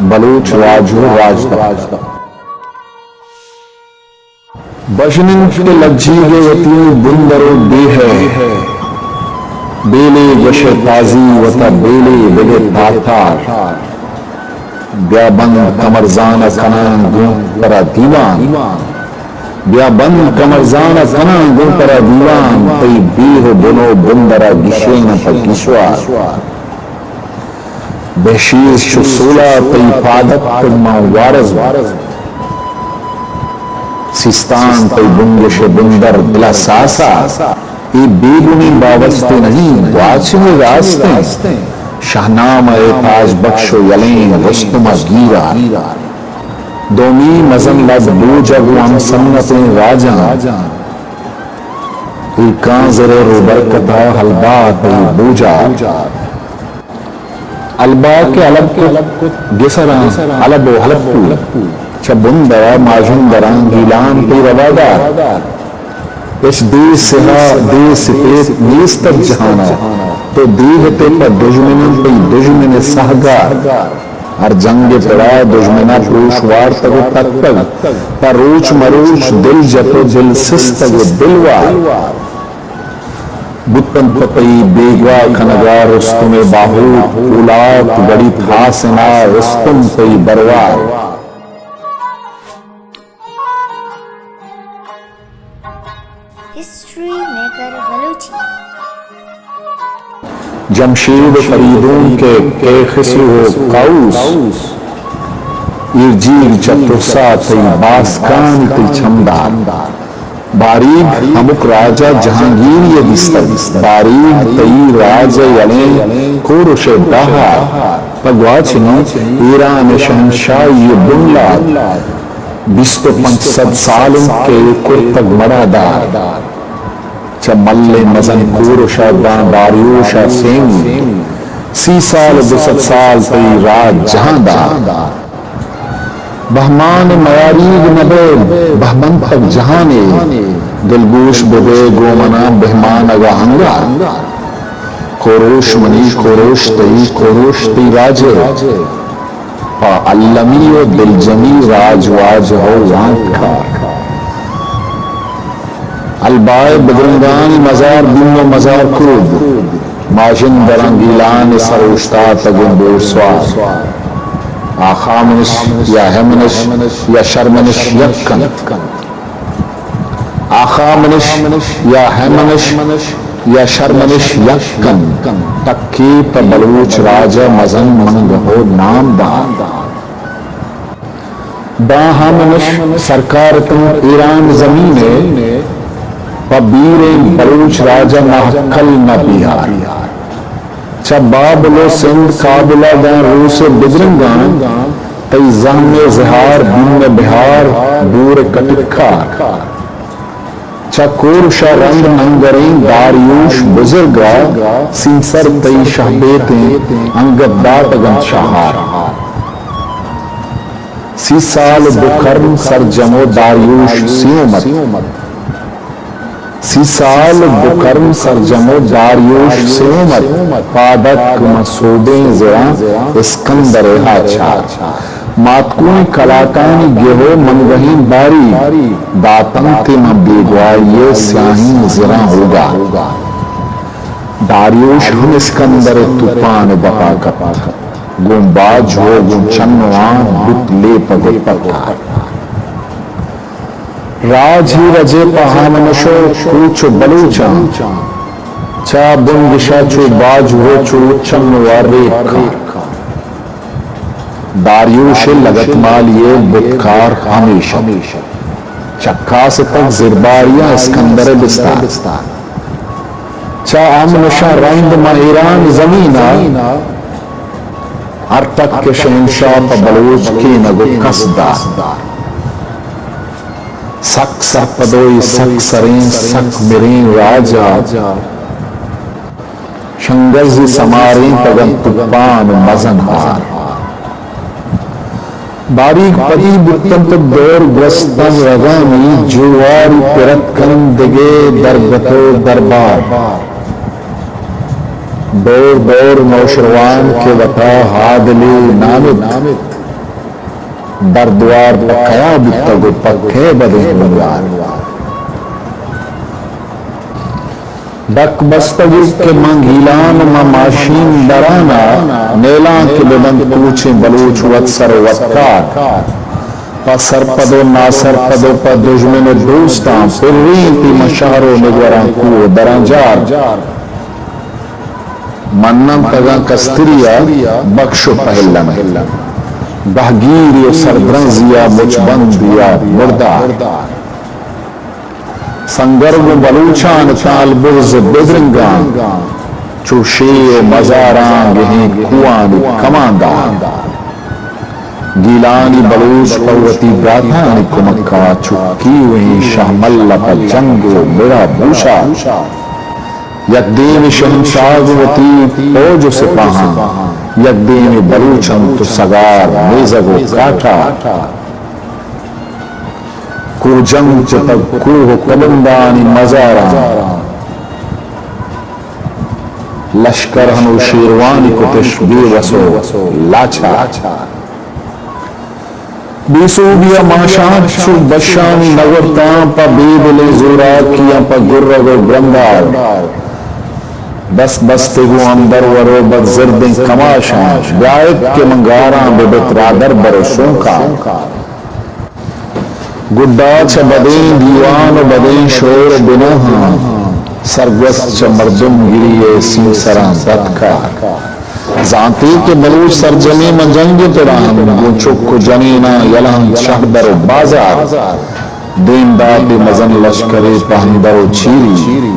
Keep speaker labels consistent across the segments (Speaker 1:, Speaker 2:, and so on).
Speaker 1: बलूच राजू राजदा बशनिन के लज्जीगे वती बुंदरो है बेले वश ताजी वता बेले बेले तातार ब्याबंद कमरजान कनान गुं परा दीवान ब्याबंद कमरजान कनान गुं परा दीवान तई बीह बुनो बुंदरा गिशेन पर गिशवार बेशीर शुसूला तई पादक तुमा वारज सिस्तान तई बुंगश बुंदर दिला सासा ये बेगुनी बावस्ते नहीं वाच में रास्ते शाहनाम ताज बख्शो यलें रुस्तुमा गीरा दोमी मजन लज बूजग हम सन्नतें राजा कांजरे रुबरकता हलबा तई बूजा अलबा के अलग को गिसरा अलबो हलप्पू चबुंदरा माजुंदरा गीलान पे रवादार इस देश से नीस्तर जहाना तो दीहते पर दुश्मन पे दुश्मन सहगार हर जंग पड़ा दुश्मना पुरुषवार तगो तक पर रोच मरोच दिल जतो दिल सिस्तगो दिलवार बुत्तन पपई बेगवा खनगा रुस्तुम बाहू उलात बड़ी थासना रुस्तुम पई बरवार
Speaker 2: हिस्ट्री मेकर बलूची
Speaker 1: जमशेद फरीदून के खिस्रो काउस इरजीर चतुसा तई बासकान तई छमदार बारीक अमुक राजा जहांगीर ये बिस्तर बारीक तई राज यले कोरुश दहा पगवाचनी ईरान शहनशाह ये बुंला बिस्तो 500 साल के कुर्तग मरादार चमल्ले मजन कोरुशा दारियोशा सेम सी साल 200 साल तई राज जहांदार बहमान मयारीग नबे बहमन तक जहाने दिलगोश बुबे गोमना बहमान अगहंगा कोरोश मनी कोरोश तई राजे अल्लमी व दिलजमी राजवाज हो वांट का अलबाए बदरंगान मजार बिनो मजार खूब माजिन दरंगीलान सरोश्ता तगुंदोर स्वार आखामनिश या हेमनिश या शर्मनिश यक्कन आखामनिश या हेमनिश या शर्मनिश यक्कन तक्की पर बलूच राजा मजन मंग हो नाम दाहमनिश सरकार तुम ईरान जमीने पबीर बलूच राजा महकल न बिहार बाबलो सिंध काबुला गां रूस बिजरंगान तई जहमे जहार बिन बिहार दूर कटिखा चकोरशा रंग नंगरें दारियूश बुजुर्गा सीसर तई शहबेते अंगदात गं शहार सीसाल बुखर्म सरजमो दारियूश सियोमत सीसाल बुकर्म सरजमो दारियोश सेमत पादक मसूबे जरा इस्कंदर अच्छा मातकुन कलाकान गेहो मनवही बारी दातन के बेगवा ये स्याही जरा होगा दारियोश हम इस्कंदर तूफान बका कपा गुम्बाज हो गुमचन्वा बुतले पगे पका राज ही रजे पहामनशो कूच बलूचा चा बुंगिशा चो बाज हो चो चन्वारे का दारियोश लगत माल ये बुतकार हमेशा चक्का से तक जिरबारिया इस्कंदर बिस्तार चा आमनशा रंग महिरान जमीना अर्तक के शहनशाह बलूच की नगो कसदा सक सक पदोई सक सरें सक मिरें राजा शंगज समारें तगन तुपान मजनहार बारीक परी बुत्तम तो दौर ग्रस्तम रगामी जुवार पिरत कंदगे दरबतो दरबार दौर दौर नौशरवान के वफा हादले नामित दर द्वार पकया बितगो पक्के बदे हुआर डक बस्तगी के मंगीलान माशीन डराना नेला के बुलंद पूछे बलूच वत्सर वत्कार पसर पदो नासर पदो पर दुश्मन दोस्ता फिर मशारो निगरा को दराजार मन्नम तगा कस्तरिया बख्शो पहलन बहगीर सरद्रंजिया मुचबंदिया मुर्दा संगर्व बलूचान ताल बुर्ज बिद्रंगा चुशे मजारां गहे कुआन कमांदा गीलानी बलूच पर्वती ब्राधानी कुमक्का चुक्की हुई शाहमल्ला पर जंगो मेरा भूषा यकदीम शहंशाहवती ओज सिपाहा यकदीम बलूचम तो सगार मेजगो काटा कुजंग चतक कुह कबंदानी मजारा लश्कर हनु शेरवानी को तशबीह वसो लाछा बेसूबिया माशात शु बशानी नगरता पा बेदले जोरा किया पा गुर्रगो ब्रंदार बस बस्ते गो अंदर वरो बदजर्दे कमाशा ब्यायत के मंगारा बेबत रादर बरसों का गुड्डा च बदे दीवान बदे शोर बिनोहा सरगस च मर्दुम गिरिये सीसरा दत्का जाती के बलूच सरजमी में जंग तुरान गुचुक जनीना यलहन शहदर बाजार दीनदार मजन लश्करे पहंदर चीरी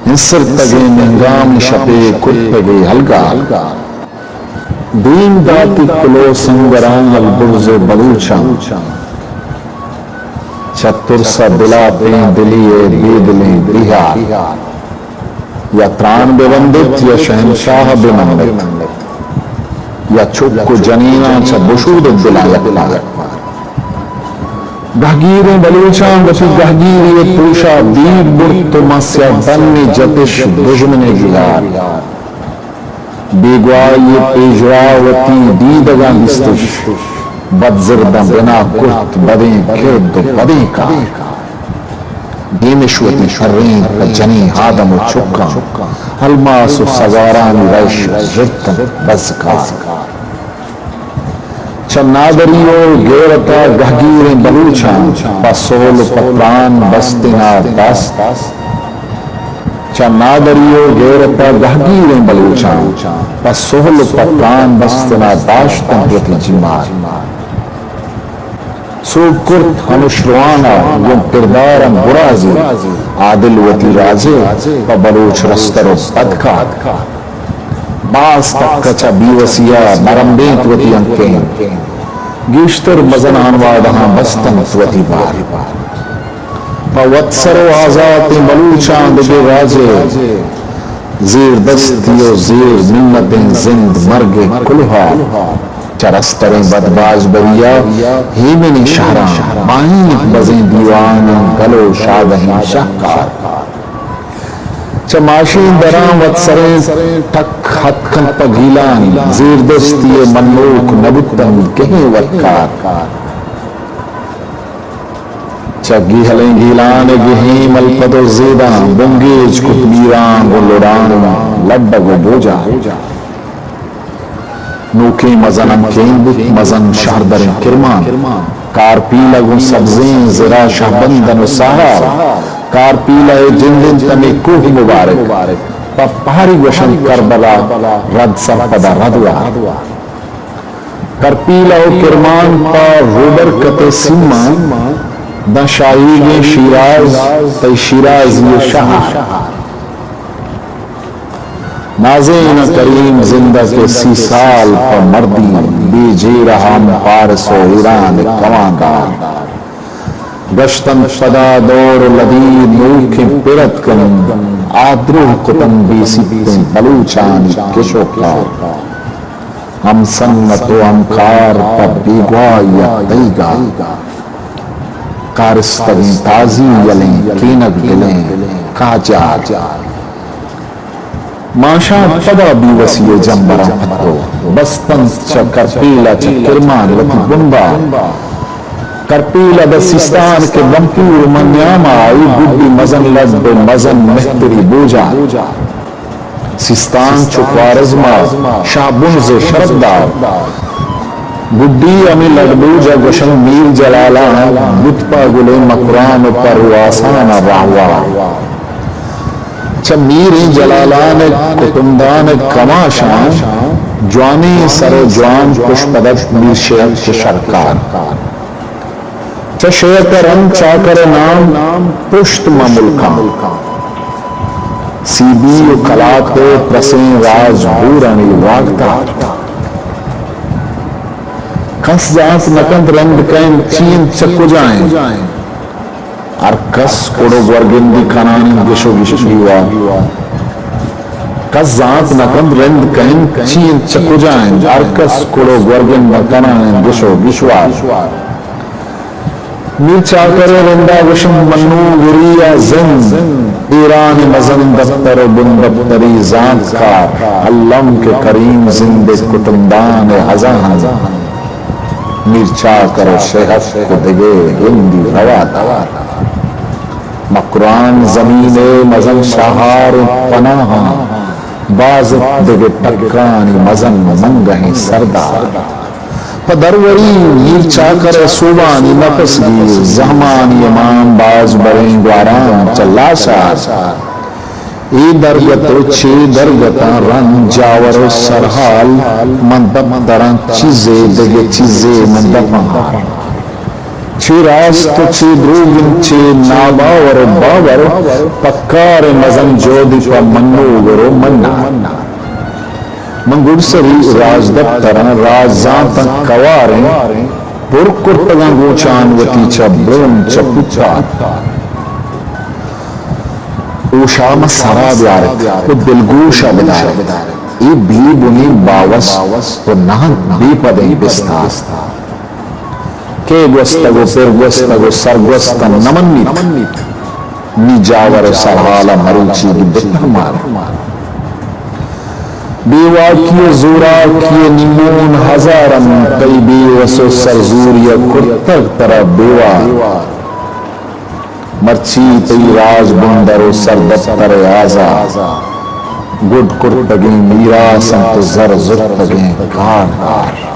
Speaker 1: इंसर तगे निंगाम शपे कुत्तगे हल्का दीनदार कुलो संगरान अलबुर्ज बलूचा चतुर सा दिला पे दिलिए बेदले बिहार या त्राण बेवंदित या शहनशाह बेमंदित या चुप जनीना च बुशूद दिलायत गहगीरे बलूचा गति गहगीरे पूषा दीर बुर्त मस्या बन्ने जतिश दुश्मने गिलार बेगवाई पेजरावती दीदगा निस्तिश बदजरदा बिना कुर्त बदे किर्द बदे का देमिश्वती शर्रीन जनी आदम चुक्का हलमासु सगारानी वैश जिर्तन बजकार चन्नादरियो गेरता गहगीरे बलूचा पसोल पत्रान बस्तिना दास्त चन्नादरियो गेरता गहगीरे बलूचा पसोल पत्रान बस्तिना दाश्तन प्रति जिमार सुकुर्त अनुश्रवाना गुम किरदारम बुराजी आदिल वती राजे व बलूच रस्तरो बदका बास तक्कचा बीवसिया नरम्बेत वती अंकें गिश्तर मजन आनवादहा बस्तन वती बार पवत्सरो आजात बलूचांद के राजे जीर दस्तियो जीर मिन्नतें जिंद मर्गे कुल्हा चरस्तरें बदबाज बरिया हेमिनी शहरा माहीन बजें दीवान गलो शादही शाहकार चमाशी दरा वत्सरें ठक हत्कन पगीलान जीर दस्तिये मनोक नबुतन कहीं वत्कार चगी हलें गीलान गिहीं मलपदो ज़ेदा बुंगेज कुतमीरां गुलोडान लड्डगो बोजा नूके मजनम केंद मजन शहरदर किरमान कारपीला गु सब्जें जरा शाहबंदन सहा कारपीला जिंदिन तमे कुह मुबारक पहाड़ी वशन करबला रद संपदा रदवा करपीला किरमान पा रोबर कते सीमा दशाई शिराज ते शिराज ये शाह नाज़ेन करीम जिंदा के सी साल पर मर्दी बीजे रहा पारसो ईरान कमांगा गश्तन फदा दौर लदी नूखे पिरत कन आद्रुह कुतन बीसिते बलूचान किशोका हम संगतो हमकार पर बीगवाया तईगा कारस्तगी ताजी यलें कीनक दिलें काजा माशा पदा बीवसिये जंबरा पत्रो बस्तन च करपीला च किरमान लती बुंबा करपीला द सिस्तान के वंपूर मन्यामा आई गुड्डी मजन लद मजन मेहतरी बोजा सिस्तान चुक्वारजमा शाबुंज शरदार गुड्डी अमी लडबूजा गुशन मीर जलाला बुतपा गुले मकरान पर आसान राहवा मीर जलालान कुटुंदान कमाशान जवानी सर जवान पुष्पदत मीर शरकार चेत रंग चाकर नाम पुष्ट मुल्का सीबी कलाते प्रसें राज भूरानी वागता खस जात नकंद रंग कैन चीन चक्कु जाए अर्कस कोडो वर्गिंदी खनानी गिशो गिशुआ कस जात नकंद रंग कैन चीन चक्कु जाए अर्कस कोडो वर्गिंद खनानी गिशो गिशुआ नीचा करे रंदा विषम मन्नू गुरिया जिन ईरान मजन दफ्तर बुंदफ्तरी जात का अल्लम के करीम जिंदे कुटुंबान हजान नीचा करो शहर को दिगे हिंदी हवा तवा मकरान जमीने मजन शहार पनाह बाज दिगे टक्रानी मजन मंगही सरदार पदरवरी नीर चाकर सुबानी नफसगी जहमानी इमाम बाज बरें द्वाराम चल्लाशा ए दरगत छे दरगता रन जावर सरहाल मंदप दरां चीजे दिगे चीजे मंदप छे रास्त छे द्रोगिन छे नाबावर बावर पक्कार मजन जोदी पर मन्नो वरो मन्ना मंगुड़सरी राज दफ्तर राजात कवारे पुरकुर्तगा गोचान वती चब्रोन चपुचा ओशाम सरा ब्यारत तो दिलगोशा बिदारत ए भी बुनी बावस तो नान बेपदे बिस्तास के गोस्तगो फिर गोस्तगो सरगोस्त नमन्नित निजावर सरहाला मरुची बितमार बेवा किए जोरा किए निमोन हजारन कई बेवसो सरजूरिया कुर्तक तरह बेवा मर्ची तई राज बुंदरो सरदफ्तर आजा गुड कुर्तगे मीरा संत जर जुर्तगे कार